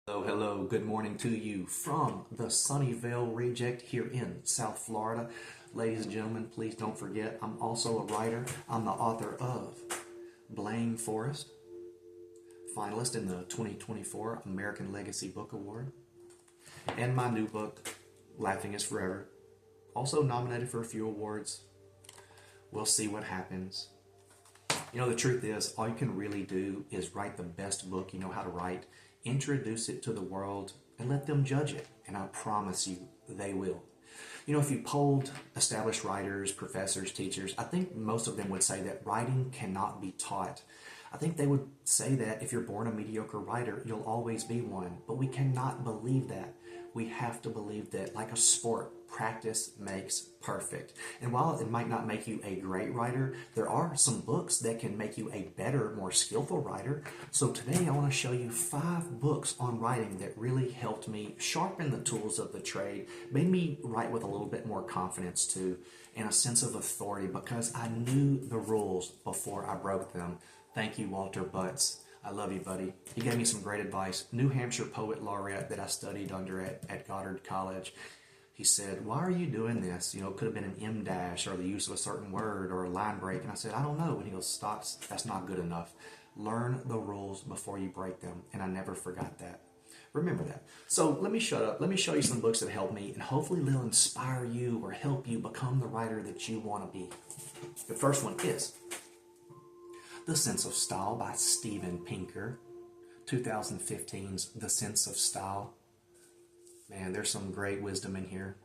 Hello, hello, good morning to you from the Sunnyvale Reject here in South Florida. Ladies and gentlemen, please don't forget, I'm also a writer. I'm the author of Blaine Forest, finalist in the 2024 American Legacy Book Award, and my new book, Laughing is Forever, also nominated for a few awards. We'll see what happens. You know, the truth is, all you can really do is write the best book you know how to write, introduce it to the world, and let them judge it. And I promise you, they will. You know, if you polled established writers, professors, teachers, I think most of them would say that writing cannot be taught. I think they would say that if you're born a mediocre writer, you'll always be one. But we cannot believe that. We have to believe that, like a sport, practice makes perfect. And while it might not make you a great writer, there are some books that can make you a better, more skillful writer. So today I want to show you 5 books on writing that really helped me sharpen the tools of the trade, made me write with a little bit more confidence too, and a sense of authority because I knew the rules before I broke them. Thank you, Walter Butts. I love you, buddy. He gave me some great advice. New Hampshire Poet Laureate that I studied under at Goddard College. He said, why are you doing this? You know, it could have been an M dash or the use of a certain word or a line break. And I said, I don't know. And he goes, stop, that's not good enough. Learn the rules before you break them. And I never forgot that. Remember that. So let me shut up. Let me show you some books that helped me, and hopefully they'll inspire you or help you become the writer that you want to be. The first one is The Sense of Style by Steven Pinker, 2015's The Sense of Style. Man, there's some great wisdom in here.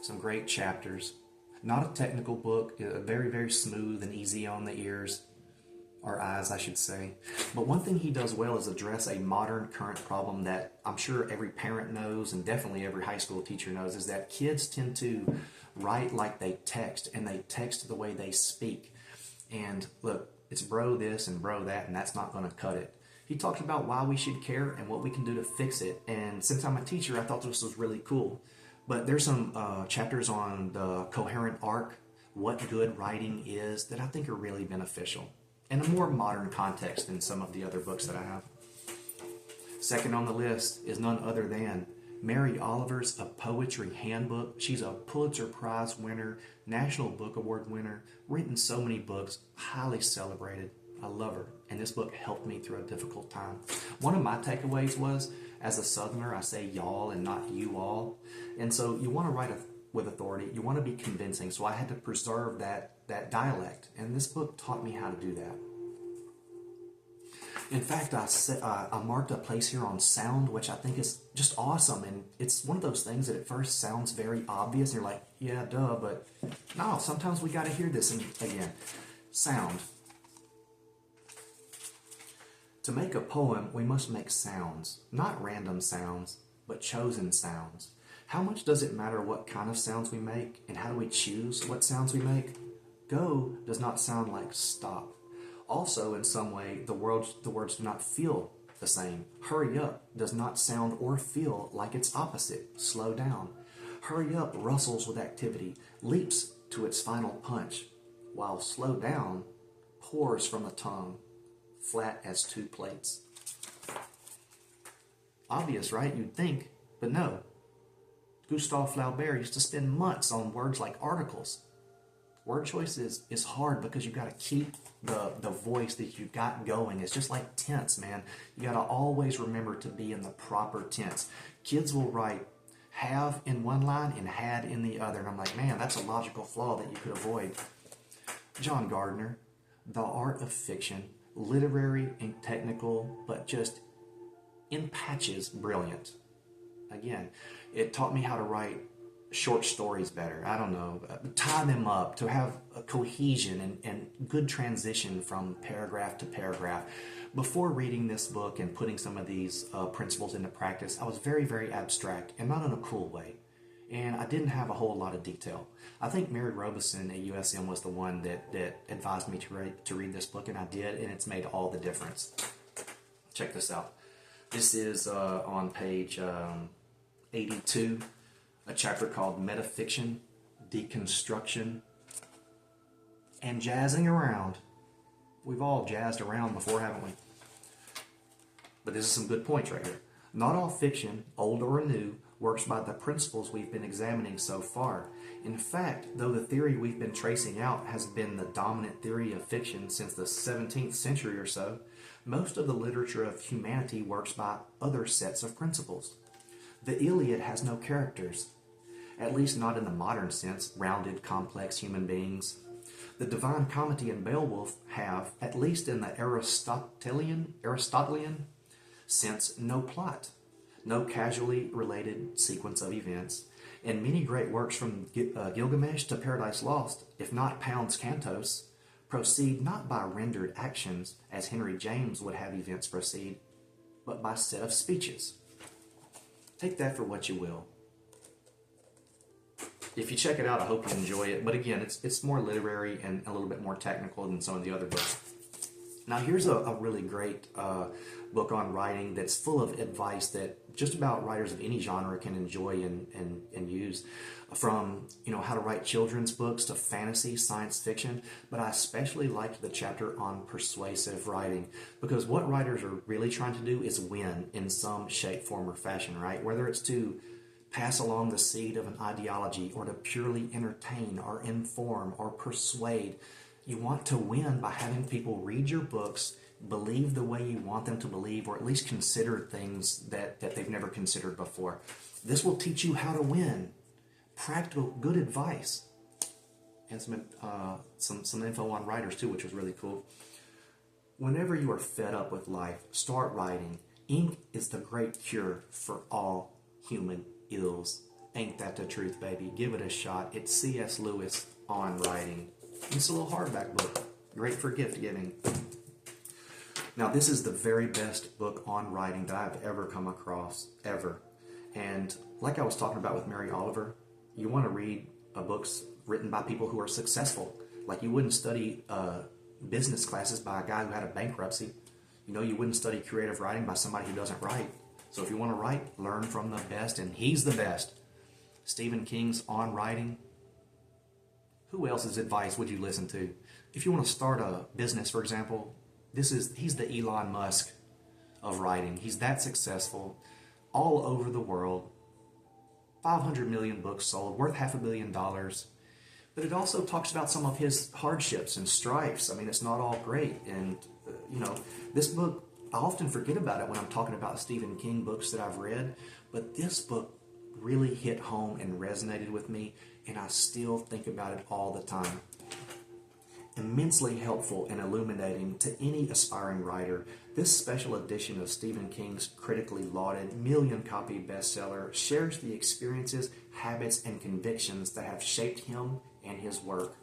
Some great chapters. Not a technical book, very, very smooth and easy on the ears, or eyes, I should say. But one thing he does well is address a modern current problem that I'm sure every parent knows, and definitely every high school teacher knows, is that kids tend to write like they text, and they text the way they speak. And look, it's bro this and bro that, and that's not going to cut it. He talks about why we should care and what we can do to fix it. And since I'm a teacher, I thought this was really cool. But there's some chapters on the coherent arc, what good writing is, that I think are really beneficial in a more modern context than some of the other books that I have. Second on the list is none other than Mary Oliver's A Poetry Handbook. She's a Pulitzer Prize winner, National Book Award winner, written so many books, highly celebrated. I love her, and this book helped me through a difficult time. One of my takeaways was, as a Southerner, I say y'all and not you all. And so you want to write with authority. You want to be convincing. So I had to preserve that dialect, and this book taught me how to do that. In fact, I marked a place here on sound, which I think is just awesome. And it's one of those things that at first sounds very obvious. You're like, yeah, duh, but no, sometimes we got to hear this again. Sound. To make a poem, we must make sounds, not random sounds, but chosen sounds. How much does it matter what kind of sounds we make, and how do we choose what sounds we make? Go does not sound like stop. Also, in some way, the words do not feel the same. Hurry up does not sound or feel like its opposite, slow down. Hurry up rustles with activity, leaps to its final punch, while slow down pours from the tongue, flat as 2 plates. Obvious, right? You'd think, but no. Gustave Flaubert used to spend months on words like articles. Word choice is hard because you've got to keep the voice that you've got going. It's just like tense, man. You got to always remember to be in the proper tense. Kids will write have in one line and had in the other. And I'm like, man, that's a logical flaw that you could avoid. John Gardner, The Art of Fiction, literary and technical, but just in patches brilliant. Again, it taught me how to write short stories better. I don't know, tie them up to have a cohesion and good transition from paragraph to paragraph. Before reading this book and putting some of these principles into practice, I was very, very abstract and not in a cool way. And I didn't have a whole lot of detail. I think Mary Robeson at USM was the one that advised me to read this book, and I did, and it's made all the difference. Check this out. This is on page 82, a chapter called Metafiction, Deconstruction, and Jazzing Around. We've all jazzed around before, haven't we? But this is some good points right here. Not all fiction, old or new, works by the principles we've been examining so far. In fact, though the theory we've been tracing out has been the dominant theory of fiction since the 17th century or so, most of the literature of humanity works by other sets of principles. The Iliad has no characters, at least not in the modern sense, rounded, complex human beings. The Divine Comedy and Beowulf have, at least in the Aristotelian sense, no plot, no casually related sequence of events, and many great works from Gilgamesh to Paradise Lost, if not Pound's Cantos, proceed not by rendered actions, as Henry James would have events proceed, but by set of speeches. Take that for what you will. If you check it out, I hope you enjoy it. But again, it's more literary and a little bit more technical than some of the other books. Now, here's a really great book on writing that's full of advice that just about writers of any genre can enjoy and use. From, how to write children's books to fantasy, science fiction. But I especially liked the chapter on persuasive writing, because what writers are really trying to do is win in some shape, form, or fashion, right? Whether it's to pass along the seed of an ideology or to purely entertain or inform or persuade. You want to win by having people read your books, believe the way you want them to believe, or at least consider things that they've never considered before. This will teach you how to win. Practical, good advice. And some info on writers too, which was really cool. Whenever you are fed up with life, start writing. Ink is the great cure for all human ills. Ain't that the truth, baby? Give it a shot. It's C.S. Lewis on writing. It's a little hardback book. Great for gift giving. Now, this is the very best book on writing that I've ever come across, ever. And like I was talking about with Mary Oliver, you want to read books written by people who are successful. Like, you wouldn't study business classes by a guy who had a bankruptcy. You wouldn't study creative writing by somebody who doesn't write. So if you want to write, learn from the best, and he's the best. Stephen King's On Writing. Who else's advice would you listen to? If you want to start a business, for example, he's the Elon Musk of writing. He's that successful all over the world. 500 million books sold, worth $500 million. But it also talks about some of his hardships and strifes. I mean, it's not all great. And, this book, I often forget about it when I'm talking about Stephen King books that I've read. But this book really hit home and resonated with me, and I still think about it all the time. Immensely helpful and illuminating to any aspiring writer, this special edition of Stephen King's critically lauded million-copy bestseller shares the experiences, habits, and convictions that have shaped him and his work.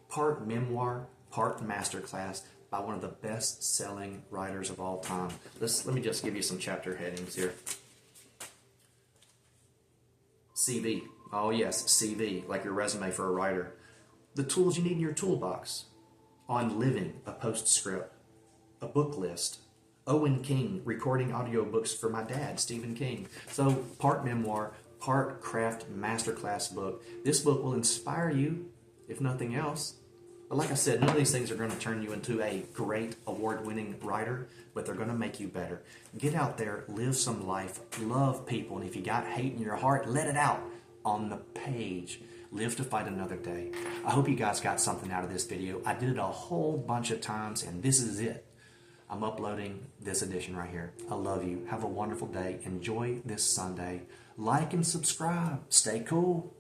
Part memoir, part masterclass by one of the best-selling writers of all time. Let me just give you some chapter headings here. CV. Oh yes, CV, like your resume for a writer. The tools you need in your toolbox. On living, a postscript, a book list. Owen King, recording audiobooks for my dad, Stephen King. So part memoir, part craft masterclass book. This book will inspire you, if nothing else. But like I said, none of these things are going to turn you into a great award-winning writer, but they're going to make you better. Get out there, live some life, love people, and if you got hate in your heart, let it out on the page. Live to fight another day. I hope you guys got something out of this video. I did it a whole bunch of times, and this is it. I'm uploading this edition right here. I love you. Have a wonderful day. Enjoy this Sunday. Like and subscribe. Stay cool.